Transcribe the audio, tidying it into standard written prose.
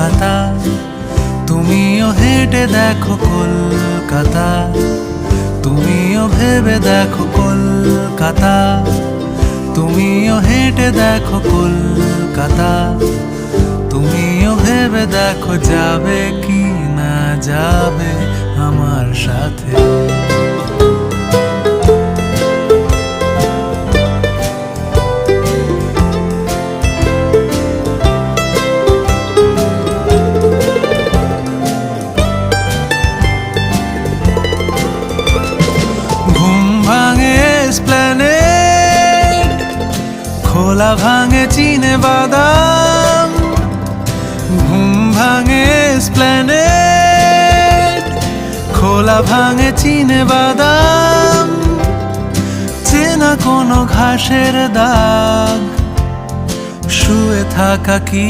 কলকাতা, তুমিও হেঁটে দেখো কলকাতা, তুমিও ভেবে দেখো কলকাতা, তুমিও হেঁটে দেখো কলকাতা, তুমিও ভেবে দেখো যাবে কি না যাবে আমার সাথে। খোলা ভাঙে চিনে বাদাম, ঘুম ভাঙে এসপ্ল্যানেড, খোলা ভাঙে চিনে বাদাম, চেনা কোনো ঘাসের দাগ, শুয়ে থাকা কি